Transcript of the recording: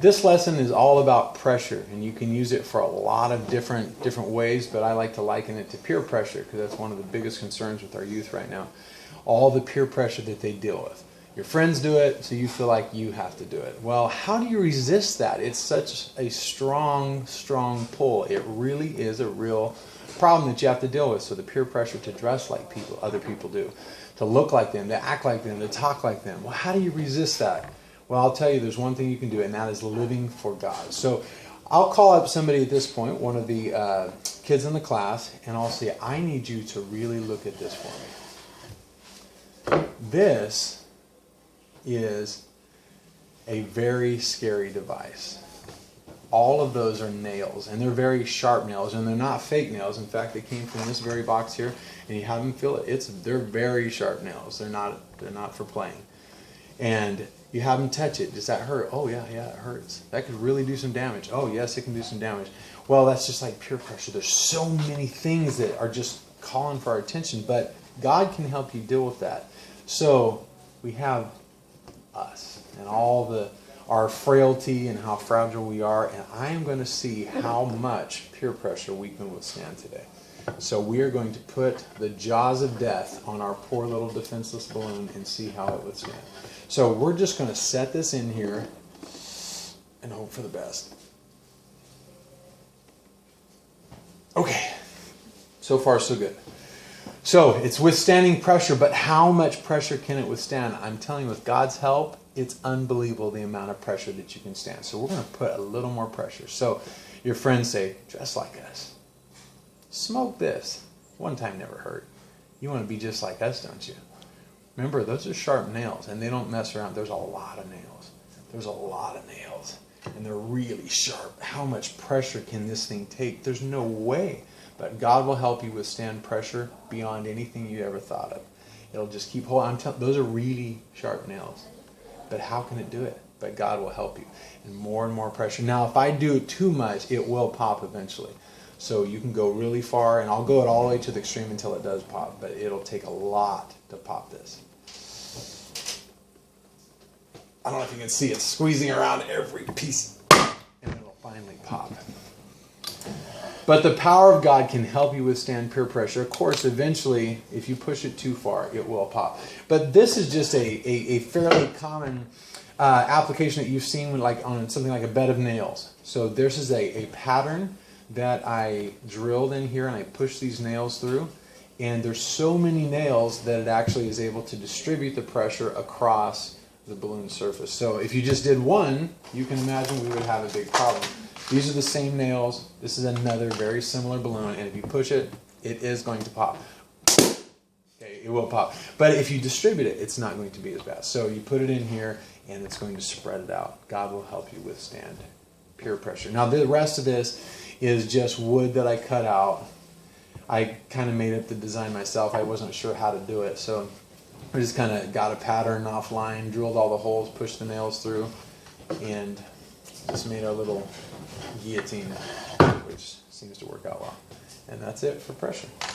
This lesson is all about pressure, and you can use it for a lot of different ways, but I like to liken it to peer pressure because that's one of the biggest concerns with our youth right now. All the peer pressure that they deal with. Your friends do it, so you feel like you have to do it. Well, how do you resist that? It's such a strong pull. It really is a real problem that you have to deal with. So the peer pressure to dress like other people do, to look like them, to act like them, to talk like them. Well, how do you resist that? Well, I'll tell you, there's one thing you can do, and that is living for God. So I'll call up somebody at this point, one of the kids in the class, and I'll say, I need you to really look at this for me. This is a very scary device. All of those are nails, and they're very sharp nails, and they're not fake nails. In fact, they came from this very box here, and you have them feel it. They're very sharp nails. They're not for playing. And you have them touch it. Does that hurt? Oh, yeah, it hurts. That could really do some damage. Oh, yes, it can do some damage. Well, that's just like peer pressure. There's so many things that are just calling for our attention, but God can help you deal with that. So we have us and our frailty and how fragile we are, and I am going to see how much peer pressure we can withstand today. So we are going to put the jaws of death on our poor little defenseless balloon and see how it withstands. So we're just going to set this in here and hope for the best. Okay, so far so good. So it's withstanding pressure, but how much pressure can it withstand? I'm telling you, with God's help, it's unbelievable the amount of pressure that you can stand. So we're going to put a little more pressure. So your friends say, dress like us. Smoke this. One time never hurt. You want to be just like us, don't you? Remember, those are sharp nails, and they don't mess around. There's a lot of nails. There's a lot of nails, and they're really sharp. How much pressure can this thing take? There's no way. But God will help you withstand pressure beyond anything you ever thought of. It'll just keep holding. Those are really sharp nails. But how can it do it? But God will help you. And more pressure. Now, if I do it too much, it will pop eventually. So you can go really far, and I'll go it all the way to the extreme until it does pop. But it'll take a lot to pop this. I don't know if you can see it squeezing around every piece, and it'll finally pop. But the power of God can help you withstand peer pressure. Of course, eventually, if you push it too far, it will pop. But this is just a fairly common application that you've seen like on something like a bed of nails. So this is a pattern that I drilled in here, and I pushed these nails through. And there's so many nails that it actually is able to distribute the pressure across the balloon surface. So if you just did one, you can imagine we would have a big problem. These are the same nails. This is another very similar balloon, and if you push it, it is going to pop. Okay, it will pop. But if you distribute it, it's not going to be as bad. So you put it in here, and it's going to spread it out. God will help you withstand peer pressure. Now the rest of this is just wood that I cut out. I kind of made up the design myself. I wasn't sure how to do it, so I just kind of got a pattern offline, drilled all the holes, pushed the nails through, and just made our little guillotine, which seems to work out well. And that's it for pressure.